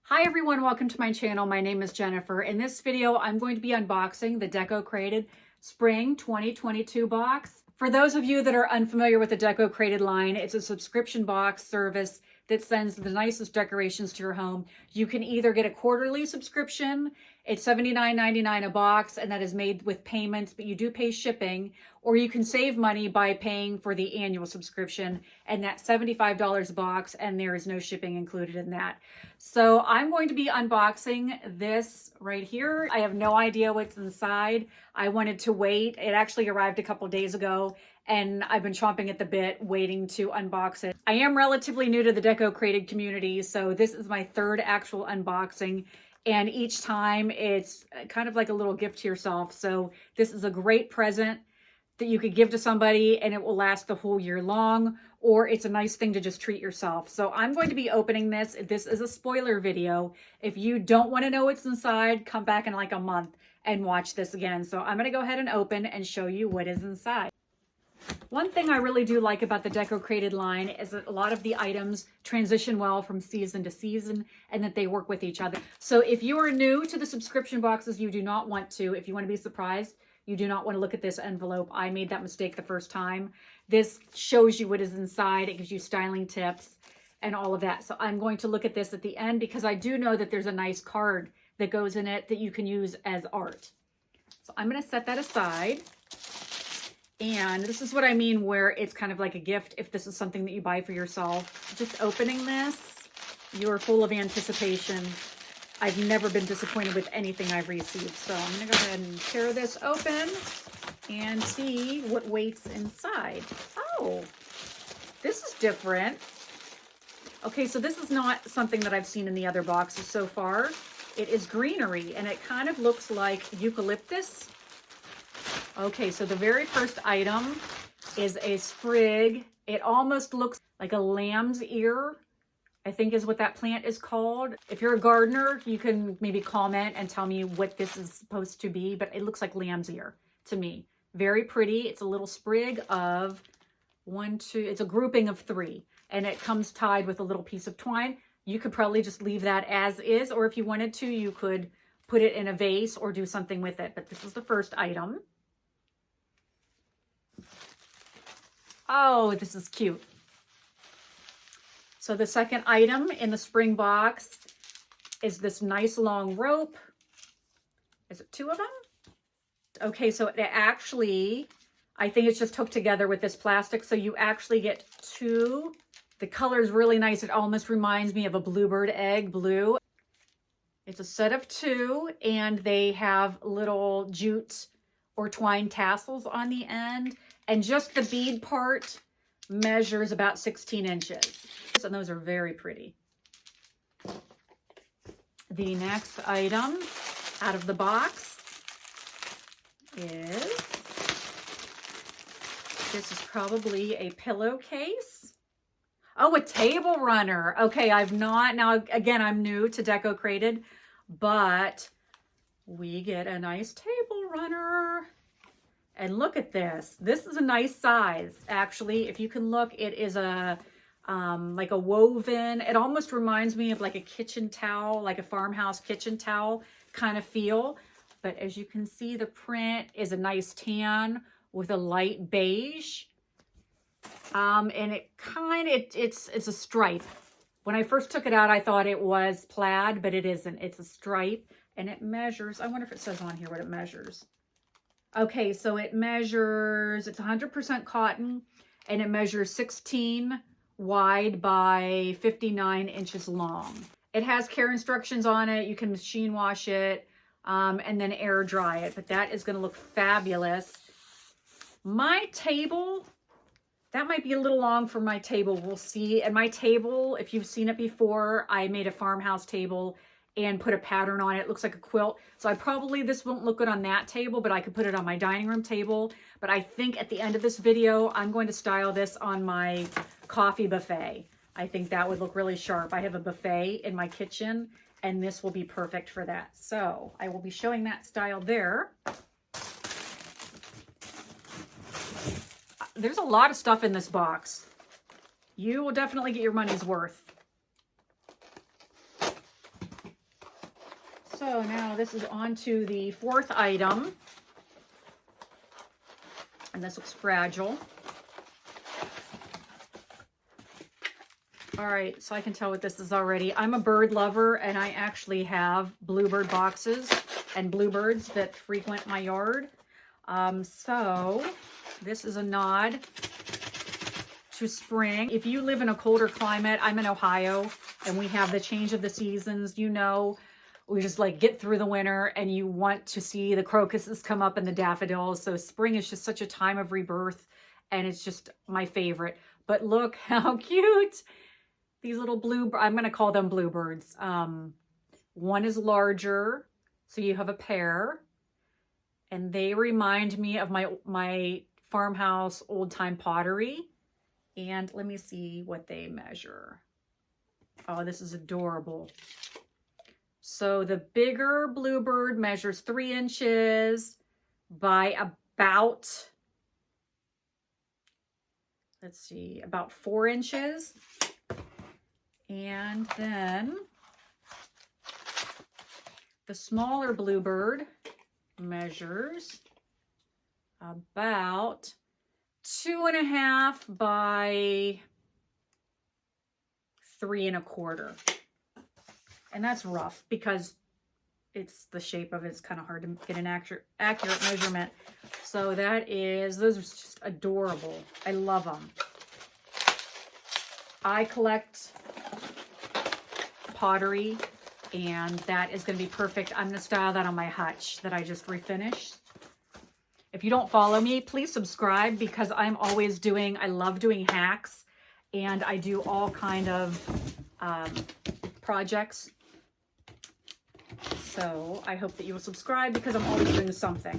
Hi everyone, welcome to my channel. My name is Jennifer. In this video, I'm going to be unboxing the DECOCRATED Spring 2022 box. For those of you that are unfamiliar with the DECOCRATED line, it's a subscription box service that sends the nicest decorations to your home. You can either get a quarterly subscription, it's $79.99 a box, and that is made with payments, but you do pay shipping, or you can save money by paying for the annual subscription, and that's $75 a box, and there is no shipping included in that. So I'm going to be unboxing this right here. I have no idea what's inside. I wanted to wait. It actually arrived a couple days ago, and I've been chomping at the bit waiting to unbox it. I am relatively new to the DECOCRATED community, so this is my third actual unboxing, and each time it's kind of like a little gift to yourself. So this is a great present that you could give to somebody and it will last the whole year long, or it's a nice thing to just treat yourself. So I'm going to be opening this. This is a spoiler video. If you don't want to know what's inside, come back in like a month and watch this again. So I'm going to go ahead and open and show you what is inside. One thing I really do like about the DECOCRATED line is that a lot of the items transition well from season to season and that they work with each other. So if you are new to the subscription boxes, you do not want to, if you want to be surprised, you do not want to look at this envelope. I made that mistake the first time. This shows you what is inside. It gives you styling tips and all of that. So I'm going to look at this at the end because I do know that there's a nice card that goes in it that you can use as art. So I'm going to set that aside. And this is what I mean where it's kind of like a gift if this is something that you buy for yourself. Just opening this, you are full of anticipation. I've never been disappointed with anything I've received. So I'm going to go ahead and tear this open and see what waits inside. Oh, this is different. Okay, so this is not something that I've seen in the other boxes so far. It is greenery and it kind of looks like eucalyptus. Okay, so the very first item is a sprig. It almost looks like a lamb's ear, I think is what that plant is called. If you're a gardener, you can maybe comment and tell me what this is supposed to be, but it looks like lamb's ear to me. Very pretty. It's a little sprig of it's a grouping of 3, and it comes tied with a little piece of twine. You could probably just leave that as is, or if you wanted to, you could put it in a vase or do something with it, but this is the first item. Oh, this is cute. So the second item in the spring box is this nice long rope. Is it 2 of them? Okay, so it actually, I think it's just hooked together with this plastic. So you actually get 2. The color is really nice. It almost reminds me of a bluebird egg blue. It's a set of 2 and they have little jute or twine tassels on the end. And just the bead part measures about 16 inches. And those are very pretty. The next item out of the box is, this is probably a pillowcase. Oh, a table runner. Okay, now again, I'm new to DECOCRATED, but we get a nice table runner. And look at this. This is a nice size. Actually, if you can look, it is a like a woven. It almost reminds me of like a kitchen towel, like a farmhouse kitchen towel kind of feel. But as you can see, the print is a nice tan with a light beige. And it's a stripe. When I first took it out, I thought it was plaid, but it isn't. It's a stripe, and it measures. I wonder if it says on here what it measures. Okay, so it measures, it's 100% cotton, and it measures 16 wide by 59 inches long. It has care instructions on it. You can machine wash it and then air dry it, but that is going to look fabulous. My table, that might be a little long for my table. We'll see. And my table, if you've seen it before, I made a farmhouse table and put a pattern on it. It looks like a quilt. So this won't look good on that table, but I could put it on my dining room table. But I think at the end of this video, I'm going to style this on my coffee buffet. I think that would look really sharp. I have a buffet in my kitchen, and this will be perfect for that. So I will be showing that style there. There's a lot of stuff in this box. You will definitely get your money's worth. So now this is on to the fourth item. And this looks fragile. All right, so I can tell what this is already. I'm a bird lover, and I actually have bluebird boxes and bluebirds that frequent my yard. So this is a nod to spring. If you live in a colder climate, I'm in Ohio, and we have the change of the seasons. You know, we just like get through the winter, and you want to see the crocuses come up and the daffodils. So spring is just such a time of rebirth, and it's just my favorite. But look how cute. These little I'm going to call them bluebirds. One is larger, so you have a pair. And they remind me of my farmhouse old-time pottery. And let me see what they measure. Oh, this is adorable. So the bigger bluebird measures 3 inches by about, let's see, about 4 inches. And then the smaller bluebird measures about 2.5 by 3 1/4. And that's rough because it's the shape of it. It's kind of hard to get an accurate measurement. So those are just adorable. I love them. I collect pottery, and that is going to be perfect. I'm going to style that on my hutch that I just refinished. If you don't follow me, please subscribe, because I'm always I love doing hacks, and I do all kind of projects. So I hope that you will subscribe, because I'm always doing something.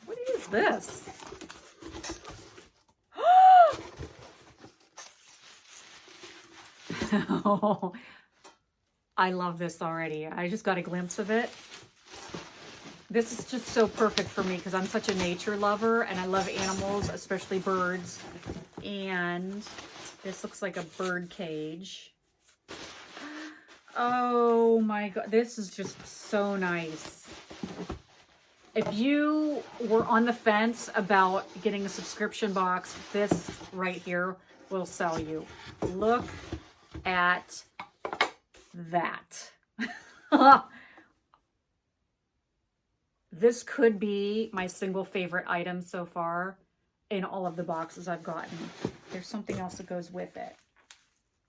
What is this? Oh, I love this already. I just got a glimpse of it. This is just so perfect for me because I'm such a nature lover and I love animals, especially birds. And this looks like a bird cage. Oh my God, this is just so nice. If you were on the fence about getting a subscription box, this right here will sell you. Look at that. This could be my single favorite item so far in all of the boxes I've gotten. There's something else that goes with it.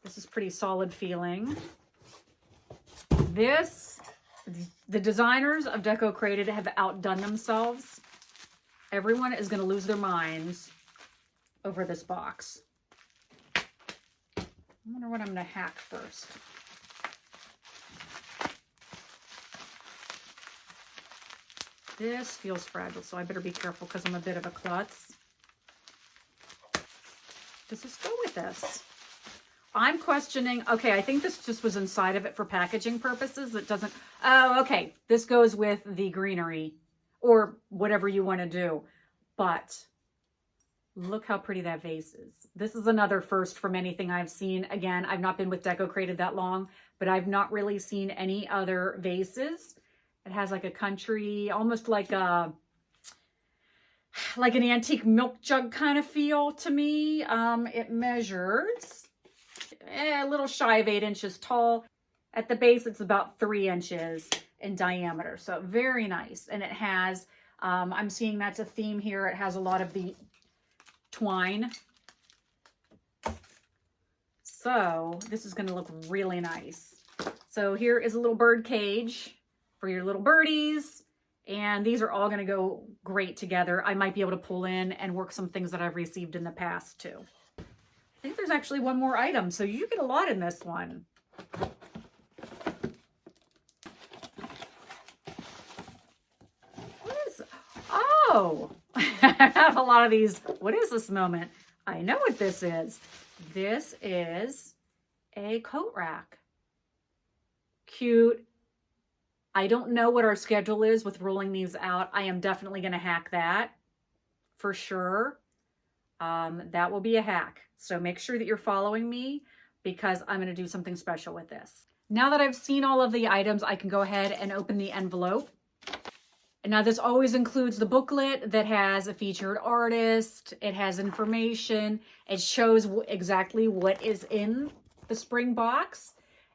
This is pretty solid feeling. The designers of DECOCRATED have outdone themselves. Everyone is going to lose their minds over this box. I wonder what I'm going to hack first. This feels fragile, so I better be careful because I'm a bit of a klutz. Does this go with this? I'm questioning, okay, I think this just was inside of it for packaging purposes. That doesn't, oh, okay. This goes with the greenery or whatever you want to do. But look how pretty that vase is. This is another first from anything I've seen. Again, I've not been with DECOCRATED that long, but I've not really seen any other vases. It has like a country, almost like an antique milk jug kind of feel to me. It measures a little shy of 8 inches tall. At the base, it's about 3 inches in diameter. So very nice. And it has, I'm seeing that's a theme here. It has a lot of the twine. So this is going to look really nice. So here is a little bird cage for your little birdies. And these are all going to go great together. I might be able to pull in and work some things that I've received in the past too. I think there's actually one more item, so you get a lot in this one. What is, oh, I have a lot of these. What is this moment? I know what this is. This is a coat rack. Cute. I don't know what our schedule is with rolling these out. I am definitely going to hack that for sure. That will be a hack. So make sure that you're following me. because I'm going to do something special with this. Now that I've seen all of the items, I can go ahead and open the envelope. And now this always includes the booklet that has a featured artist. It has information. It shows exactly what is in the spring box.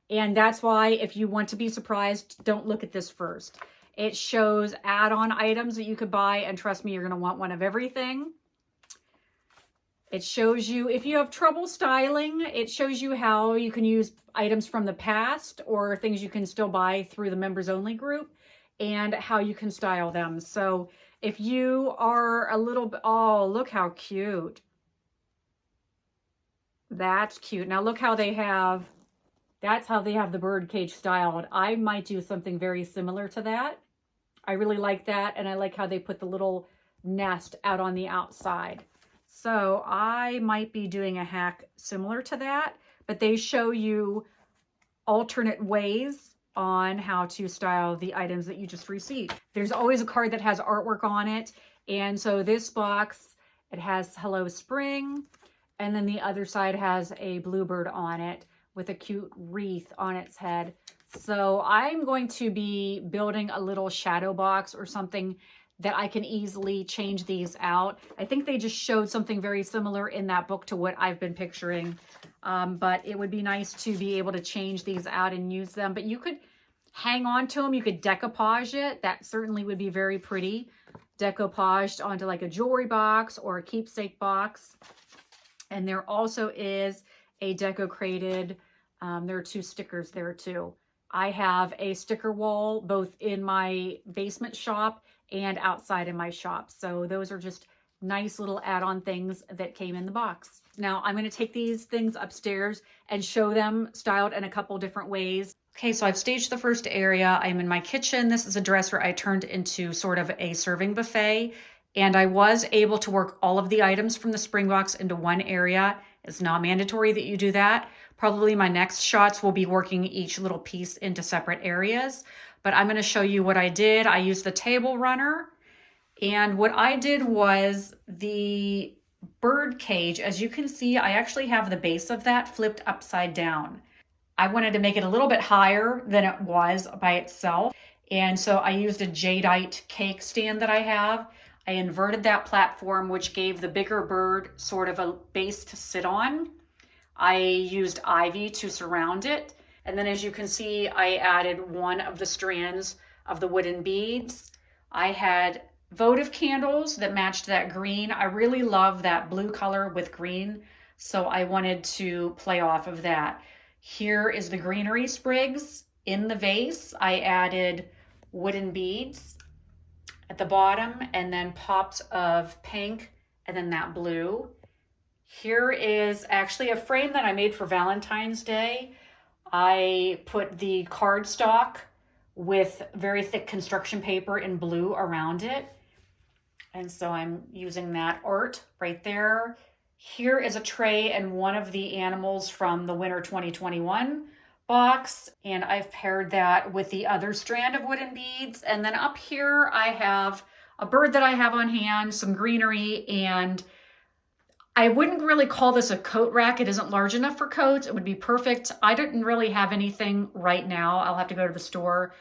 And that's why if you want to be surprised, don't look at this first. It shows add-on items that you could buy, and trust me, you're going to want one of everything. It shows you, if you have trouble styling, it shows you how you can use items from the past or things you can still buy through the members only group, and how you can style them. So if you are a little bit, oh, look how cute. That's cute. Now look how they have, that's how they have the bird cage styled. I might do something very similar to that. I really like that. And I like how they put the little nest out on the outside. So I might be doing a hack similar to that, but they show you alternate ways on how to style the items that you just received. There's always a card that has artwork on it. And so this box, it has Hello Spring. And then the other side has a bluebird on it with a cute wreath on its head. So I'm going to be building a little shadow box or something that I can easily change these out. I think they just showed something very similar in that book to what I've been picturing. But it would be nice to be able to change these out and use them. But you could hang on to them. You could decoupage it. That certainly would be very pretty. Decoupaged onto like a jewelry box or a keepsake box. And there also is a DECOCRATED, there are 2 stickers there too. I have a sticker wall both in my basement shop and outside in my shop. So those are just nice little add-on things that came in the box. Now I'm going to take these things upstairs and show them styled in a couple different ways. Okay, so I've staged the first area. I'm in my kitchen. This is a dresser I turned into sort of a serving buffet. And I was able to work all of the items from the spring box into one area. It's not mandatory that you do that. Probably my next shots will be working each little piece into separate areas. But I'm going to show you what I did. I used the table runner. And what I did was the bird cage. As you can see, I actually have the base of that flipped upside down. I wanted to make it a little bit higher than it was by itself. And so I used a jadeite cake stand that I have. I inverted that platform, which gave the bigger bird sort of a base to sit on. I used ivy to surround it. And then as you can see, I added one of the strands of the wooden beads. I had votive candles that matched that green. I really love that blue color with green, so I wanted to play off of that. Here is the greenery sprigs in the vase. I added wooden beads at the bottom and then pops of pink and then that blue. Here is actually a frame that I made for Valentine's Day. I put the cardstock with very thick construction paper in blue around it. And so I'm using that art right there. Here is a tray and one of the animals from the Winter 2021 box. And I've paired that with the other strand of wooden beads. And then up here, I have a bird that I have on hand, some greenery, and I wouldn't really call this a coat rack. It isn't large enough for coats. It would be perfect. I didn't really have anything right now. I'll have to go to the store.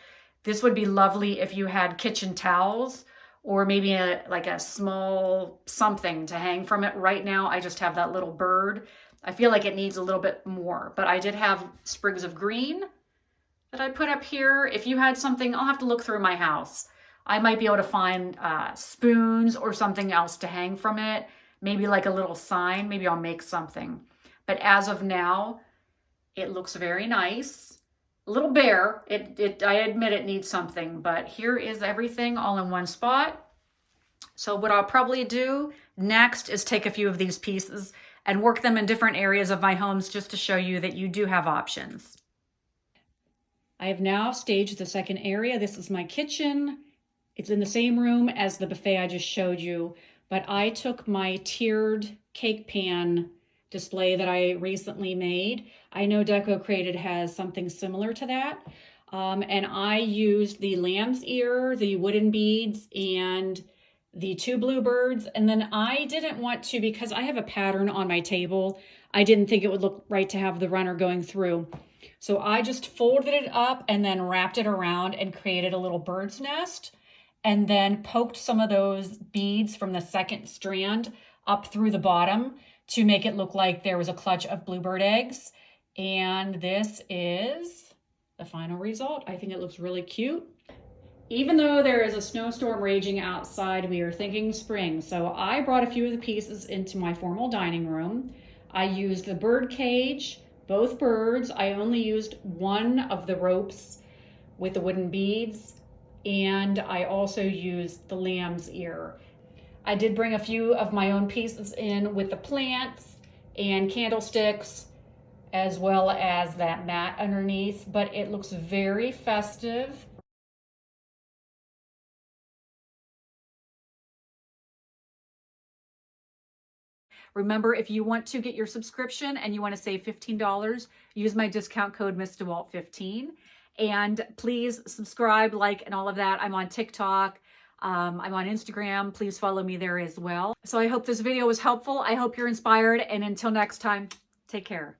This would be lovely if you had kitchen towels or maybe like a small something to hang from it. Right now, I just have that little bird. I feel like it needs a little bit more, but I did have sprigs of green that I put up here. If you had something, I'll have to look through my house. I might be able to find spoons or something else to hang from it. Maybe like a little sign. Maybe I'll make something. But as of now, it looks very nice. A little bare. I admit it needs something, but here is everything all in one spot. So what I'll probably do next is take a few of these pieces and work them in different areas of my homes just to show you that you do have options. I have now staged the second area. This is my kitchen. It's in the same room as the buffet I just showed you, but I took my tiered cake pan display that I recently made. I know DECOCRATED has something similar to that. And I used the lamb's ear, the wooden beads, and the 2 bluebirds. And then I didn't want to, because I have a pattern on my table, I didn't think it would look right to have the runner going through. So I just folded it up and then wrapped it around and created a little bird's nest, and then poked some of those beads from the second strand up through the bottom to make it look like there was a clutch of bluebird eggs. And this is the final result. I think it looks really cute. Even though there is a snowstorm raging outside, we are thinking spring. So I brought a few of the pieces into my formal dining room. I used the bird cage, both birds. I only used one of the ropes with the wooden beads, and I also used the lamb's ear. I did bring a few of my own pieces in with the plants and candlesticks, as well as that mat underneath, but it looks very festive. Remember, if you want to get your subscription and you want to save $15, use my discount code MissDeWalt15. And please subscribe, like, and all of that. I'm on TikTok. I'm on Instagram. Please follow me there as well. So I hope this video was helpful. I hope you're inspired. And until next time, take care.